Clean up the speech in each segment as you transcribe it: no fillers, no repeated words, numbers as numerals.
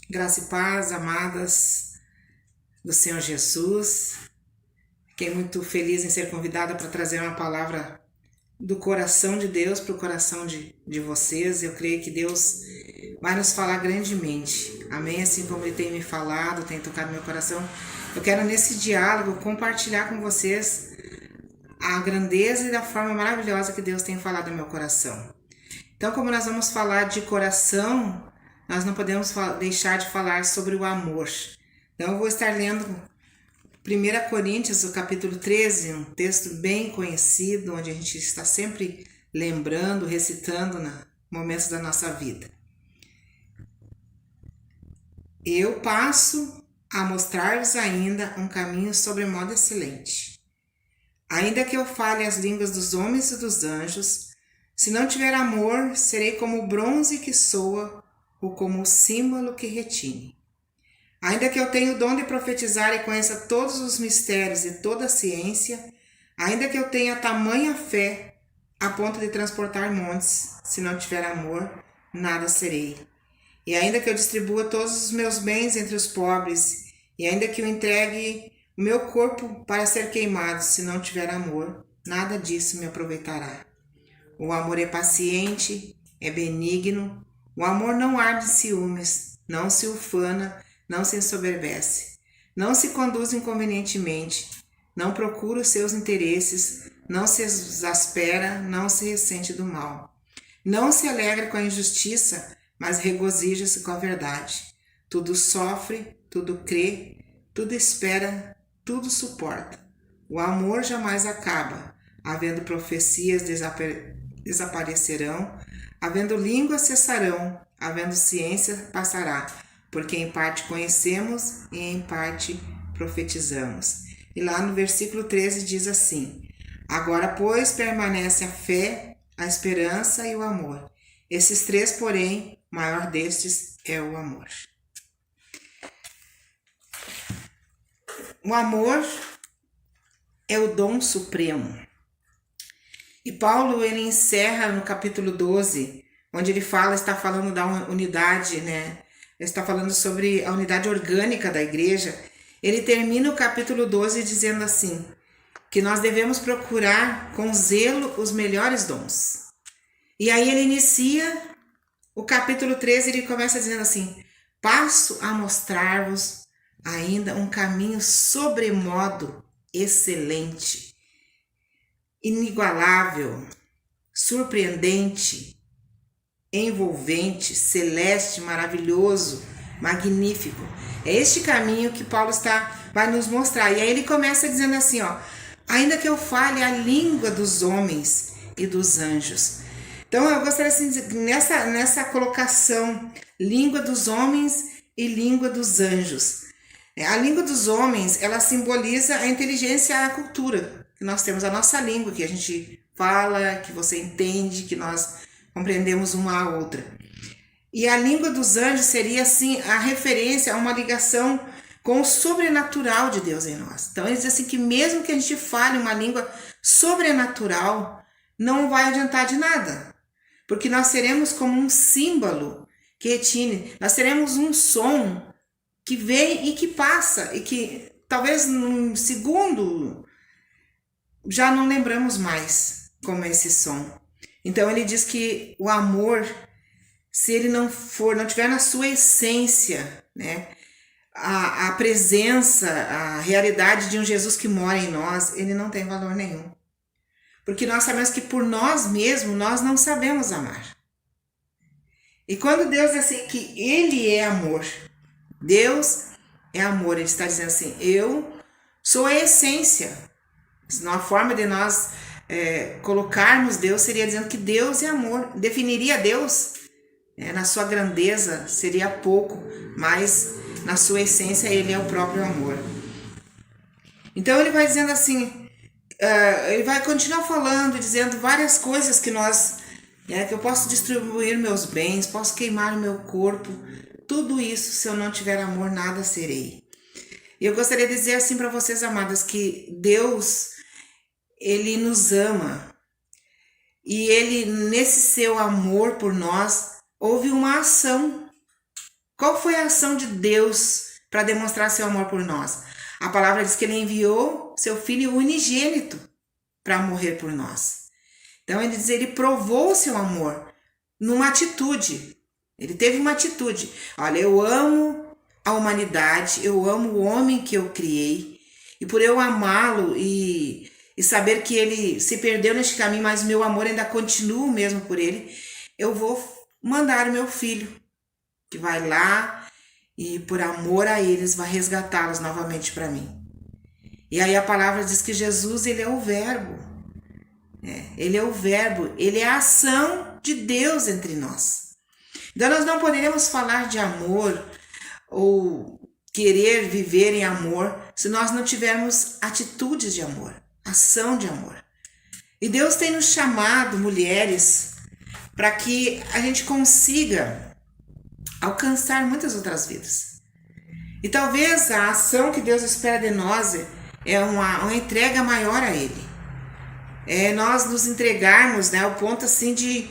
Graça e paz, amadas do Senhor Jesus. Fiquei muito feliz em ser convidada para trazer uma palavra do coração de Deus para o coração de vocês. Eu creio que Deus vai nos falar grandemente. Amém? Assim como Ele tem me falado, tem tocado meu coração. Eu quero nesse diálogo compartilhar com vocês a grandeza e da forma maravilhosa que Deus tem falado no meu coração. Então, como nós vamos falar de coração, nós não podemos deixar de falar sobre o amor. Então, eu vou estar lendo 1 Coríntios, o capítulo 13, um texto bem conhecido, onde a gente está sempre lembrando, recitando nos momentos da nossa vida. Eu passo a mostrar-vos ainda um caminho sobremodo excelente. Ainda que eu fale as línguas dos homens e dos anjos, se não tiver amor, serei como o bronze que soa ou como o símbolo que retine. Ainda que eu tenha o dom de profetizar e conheça todos os mistérios e toda a ciência, ainda que eu tenha tamanha fé a ponto de transportar montes, se não tiver amor, nada serei. E ainda que eu distribua todos os meus bens entre os pobres, e ainda que eu entregue o meu corpo para ser queimado, se não tiver amor, nada disso me aproveitará. O amor é paciente, é benigno. O amor não arde de ciúmes, não se ufana, não se ensoberbece, não se conduz inconvenientemente, não procura os seus interesses, não se exaspera, não se ressente do mal. Não se alegra com a injustiça, mas regozija-se com a verdade. Tudo sofre, tudo crê, tudo espera, tudo suporta. O amor jamais acaba, havendo profecias desaparecerão, havendo línguas cessarão, havendo ciência passará, porque em parte conhecemos e em parte profetizamos. E lá no versículo 13 diz assim: agora, pois, permanece a fé, a esperança e o amor. Esses três, porém, o maior destes é o amor. O amor é o dom supremo. E Paulo, ele encerra no capítulo 12, onde ele está falando da unidade, né? Ele está falando sobre a unidade orgânica da igreja. Ele termina o capítulo 12 dizendo assim, que nós devemos procurar com zelo os melhores dons. E aí ele inicia o capítulo 13, ele começa dizendo assim, passo a mostrar-vos ainda um caminho sobremodo excelente, inigualável, surpreendente, envolvente, celeste, maravilhoso, magnífico. É este caminho que Paulo vai nos mostrar. E aí ele começa dizendo assim, ó, ainda que eu fale a língua dos homens e dos anjos. Então eu gostaria assim, nessa colocação, língua dos homens e língua dos anjos. A língua dos homens, ela simboliza a inteligência e a cultura. Nós temos a nossa língua, que a gente fala, que você entende, que nós compreendemos uma a outra. E a língua dos anjos seria, assim, a referência a uma ligação com o sobrenatural de Deus em nós. Então, ele diz assim que mesmo que a gente fale uma língua sobrenatural, não vai adiantar de nada. Porque nós seremos como um símbolo que retine, nós teremos um som que vem e que passa, e que talvez num segundo já não lembramos mais como é esse som. Então ele diz que o amor, se ele não tiver na sua essência, né, a presença, a realidade de um Jesus que mora em nós, ele não tem valor nenhum. Porque nós sabemos que por nós mesmos, nós não sabemos amar. E quando Deus diz assim que ele é amor, Deus é amor, ele está dizendo assim, eu sou a essência. Uma forma de nós colocarmos Deus seria dizendo que Deus é amor. Definiria Deus na sua grandeza, seria pouco, mas na sua essência ele é o próprio amor. Então ele vai dizendo assim, ele vai continuar falando, dizendo várias coisas que que eu posso distribuir meus bens, posso queimar o meu corpo, tudo isso, se eu não tiver amor, nada serei. E eu gostaria de dizer assim para vocês, amadas, que Deus, ele nos ama. E ele, nesse seu amor por nós, houve uma ação Qual foi a ação de Deus para demonstrar seu amor por nós? A palavra diz que ele enviou seu filho unigênito para morrer por nós. Então ele diz, ele provou seu amor numa atitude. Ele teve uma atitude. Olha, eu amo a humanidade, eu amo o homem que eu criei, e por eu amá-lo e saber que ele se perdeu neste caminho, mas meu amor ainda continua o mesmo por ele, eu vou mandar o meu filho, que vai lá e por amor a eles vai resgatá-los novamente para mim. E aí a palavra diz que Jesus, ele é o verbo. Ele é o verbo, ele é a ação de Deus entre nós. Então nós não poderíamos falar de amor ou querer viver em amor se nós não tivermos atitudes de amor, ação de amor. E Deus tem nos chamado, mulheres, para que a gente consiga alcançar muitas outras vidas. E talvez a ação que Deus espera de nós é uma entrega maior a Ele. É nós nos entregarmos, ao ponto assim de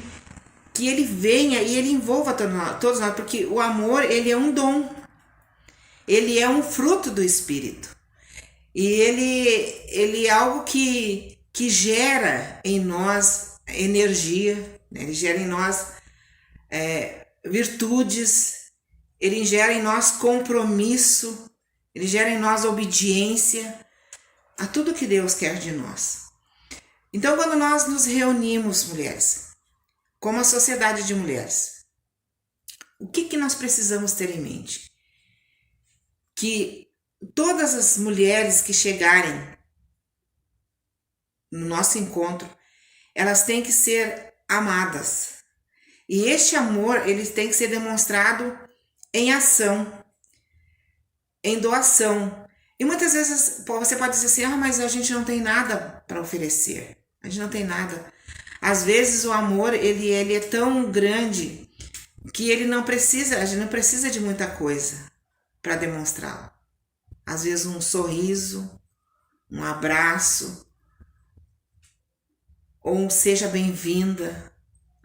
que Ele venha e Ele envolva todos nós, porque o amor, ele é um dom, ele é um fruto do Espírito, e ele é algo que gera em nós energia, ele gera em nós virtudes, ele gera em nós compromisso, ele gera em nós obediência a tudo que Deus quer de nós. Então, quando nós nos reunimos, mulheres, como a sociedade de mulheres, o que nós precisamos ter em mente? Que todas as mulheres que chegarem no nosso encontro, elas têm que ser amadas. E este amor, ele tem que ser demonstrado em ação, em doação. E muitas vezes você pode dizer assim, mas a gente não tem nada para oferecer. A gente não tem nada. Às vezes o amor, ele é tão grande que a gente não precisa de muita coisa para demonstrá-lo. Às vezes um sorriso, um abraço, ou um seja bem-vinda.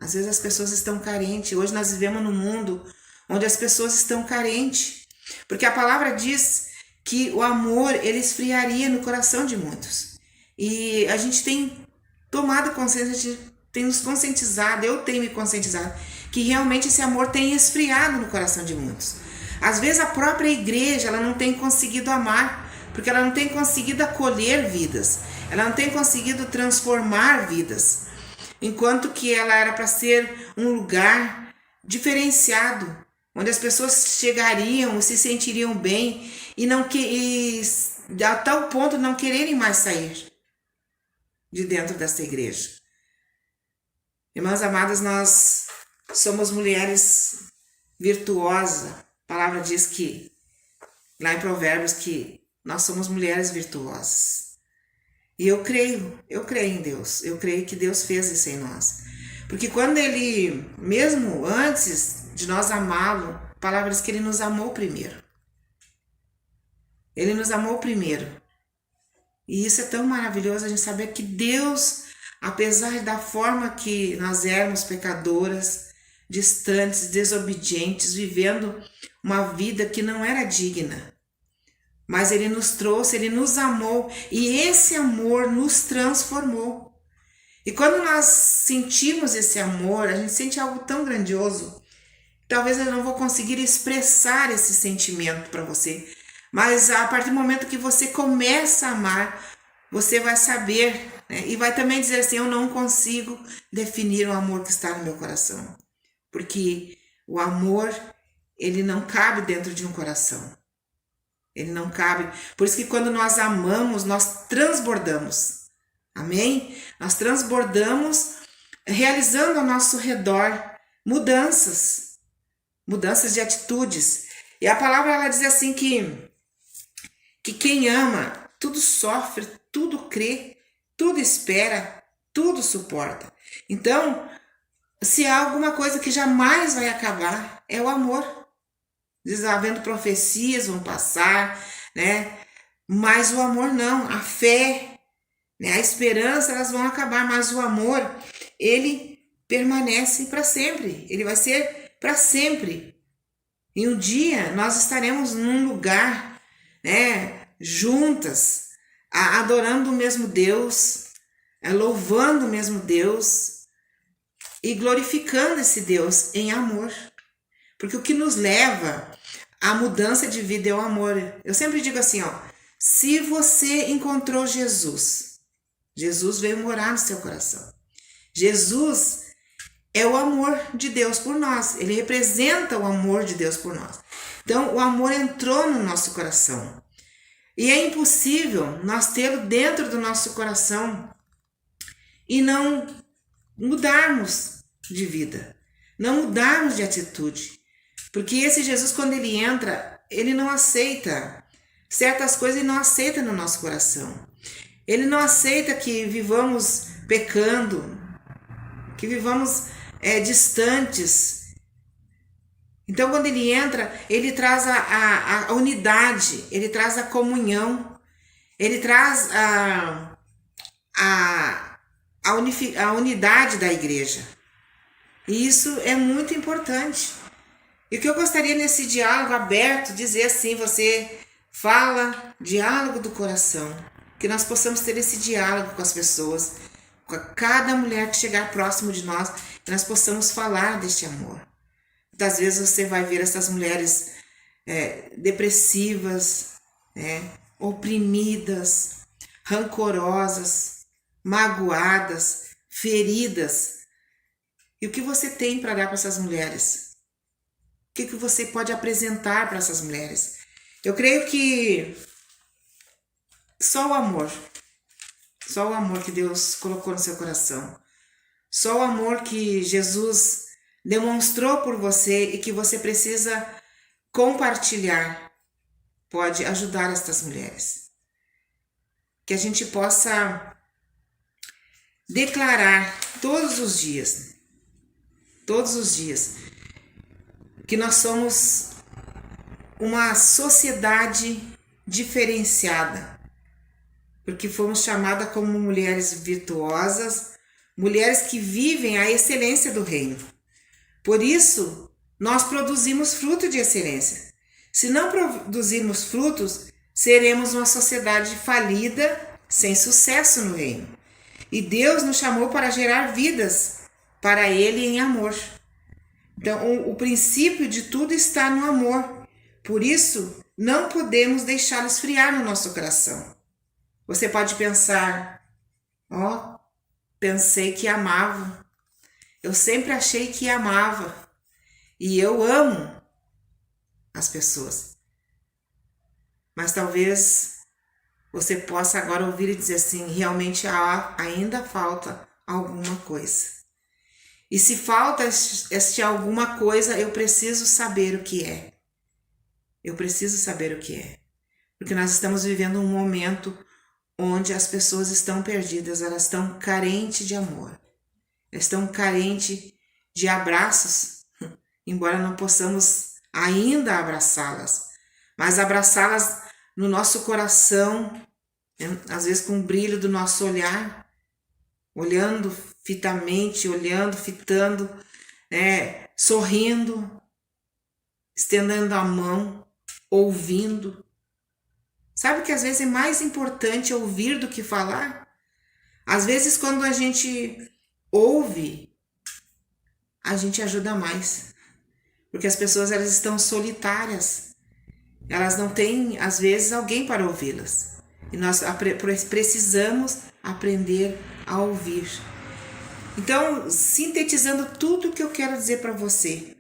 Às vezes as pessoas estão carentes. Hoje nós vivemos num mundo onde as pessoas estão carentes. Porque a palavra diz que o amor, ele esfriaria no coração de muitos. E a gente tem tomado consciência, a gente tem nos conscientizado, eu tenho me conscientizado, que realmente esse amor tem esfriado no coração de muitos. Às vezes a própria igreja, ela não tem conseguido amar, porque ela não tem conseguido acolher vidas, ela não tem conseguido transformar vidas, enquanto que ela era para ser um lugar diferenciado, onde as pessoas chegariam, se sentiriam bem e a tal ponto não quererem mais sair de dentro desta igreja. Irmãs amadas, nós somos mulheres virtuosas. A palavra diz que, lá em Provérbios, que nós somos mulheres virtuosas. E eu creio em Deus. Eu creio que Deus fez isso em nós. Porque quando Ele, mesmo antes de nós amá-lo, a palavra diz que Ele nos amou primeiro. Ele nos amou primeiro. E isso é tão maravilhoso, a gente saber que Deus, apesar da forma que nós éramos pecadoras, distantes, desobedientes, vivendo uma vida que não era digna, mas Ele nos trouxe, Ele nos amou e esse amor nos transformou. E quando nós sentimos esse amor, a gente sente algo tão grandioso. Talvez eu não vou conseguir expressar esse sentimento para você, mas a partir do momento que você começa a amar, você vai saber, e vai também dizer assim, eu não consigo definir o amor que está no meu coração. Porque o amor, ele não cabe dentro de um coração. Ele não cabe. Por isso que quando nós amamos, nós transbordamos. Amém? Nós transbordamos, realizando ao nosso redor mudanças de atitudes. E a palavra, ela diz assim que quem ama, tudo sofre, tudo crê, tudo espera, tudo suporta. Então, se há alguma coisa que jamais vai acabar, é o amor. Diz, havendo profecias vão passar, mas o amor não, a fé, a esperança, elas vão acabar, mas o amor, ele permanece para sempre, ele vai ser para sempre. E um dia nós estaremos num lugar, né, juntas, adorando o mesmo Deus, louvando o mesmo Deus e glorificando esse Deus em amor. Porque o que nos leva à mudança de vida é o amor. Eu sempre digo assim, ó, se você encontrou Jesus, Jesus veio morar no seu coração. Jesus é o amor de Deus por nós. Ele representa o amor de Deus por nós. Então, o amor entrou no nosso coração. E é impossível nós tê-lo dentro do nosso coração e não mudarmos de vida, não mudarmos de atitude. Porque esse Jesus, quando ele entra, ele não aceita certas coisas, ele não aceita no nosso coração. Ele não aceita que vivamos pecando, que vivamos distantes. Então, quando ele entra, ele traz a unidade, ele traz a comunhão, ele traz a unidade da igreja. E isso é muito importante. E o que eu gostaria nesse diálogo aberto, dizer assim, você fala, diálogo do coração, que nós possamos ter esse diálogo com as pessoas, com cada mulher que chegar próximo de nós, que nós possamos falar deste amor. Muitas vezes você vai ver essas mulheres depressivas, oprimidas, rancorosas, magoadas, feridas. E o que você tem para dar para essas mulheres? O que você pode apresentar para essas mulheres? Eu creio que só o amor que Deus colocou no seu coração, só o amor que Jesus demonstrou por você e que você precisa compartilhar pode ajudar estas mulheres. Que a gente possa declarar todos os dias, que nós somos uma sociedade diferenciada, porque fomos chamadas como mulheres virtuosas, mulheres que vivem a excelência do reino. Por isso, nós produzimos fruto de excelência. Se não produzirmos frutos, seremos uma sociedade falida, sem sucesso no reino. E Deus nos chamou para gerar vidas para Ele em amor. Então, o princípio de tudo está no amor. Por isso, não podemos deixá-lo esfriar no nosso coração. Você pode pensar, pensei que amava. Eu sempre achei que amava. E eu amo as pessoas. Mas talvez você possa agora ouvir e dizer assim, realmente ainda falta alguma coisa. E se falta este alguma coisa, eu preciso saber o que é. Eu preciso saber o que é. Porque nós estamos vivendo um momento onde as pessoas estão perdidas, elas estão carentes de amor. Elas estão carentes de abraços, embora não possamos ainda abraçá-las. Mas abraçá-las no nosso coração, às vezes com o brilho do nosso olhar, olhando fitamente, fitando, sorrindo, estendendo a mão, ouvindo. Sabe que às vezes é mais importante ouvir do que falar? Às vezes quando a gente ouve, a gente ajuda mais. Porque as pessoas elas estão solitárias. Elas não têm, às vezes, alguém para ouvi-las. E nós precisamos aprender a ouvir. Então, sintetizando tudo o que eu quero dizer para você,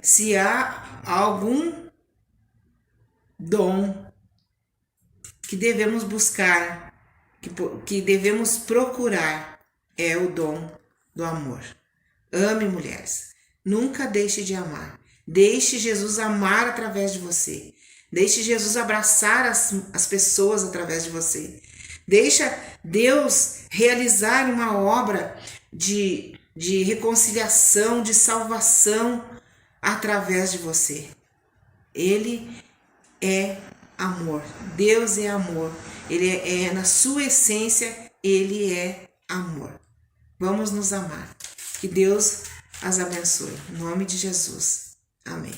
se há algum dom que devemos buscar, que devemos procurar, é o dom do amor. Ame, mulheres. Nunca deixe de amar. Deixe Jesus amar através de você. Deixe Jesus abraçar as pessoas através de você. Deixa Deus realizar uma obra de reconciliação, de salvação através de você. Ele é amor. Deus é amor. Ele na sua essência, Ele é amor. Vamos nos amar. Que Deus as abençoe. Em nome de Jesus. Amém.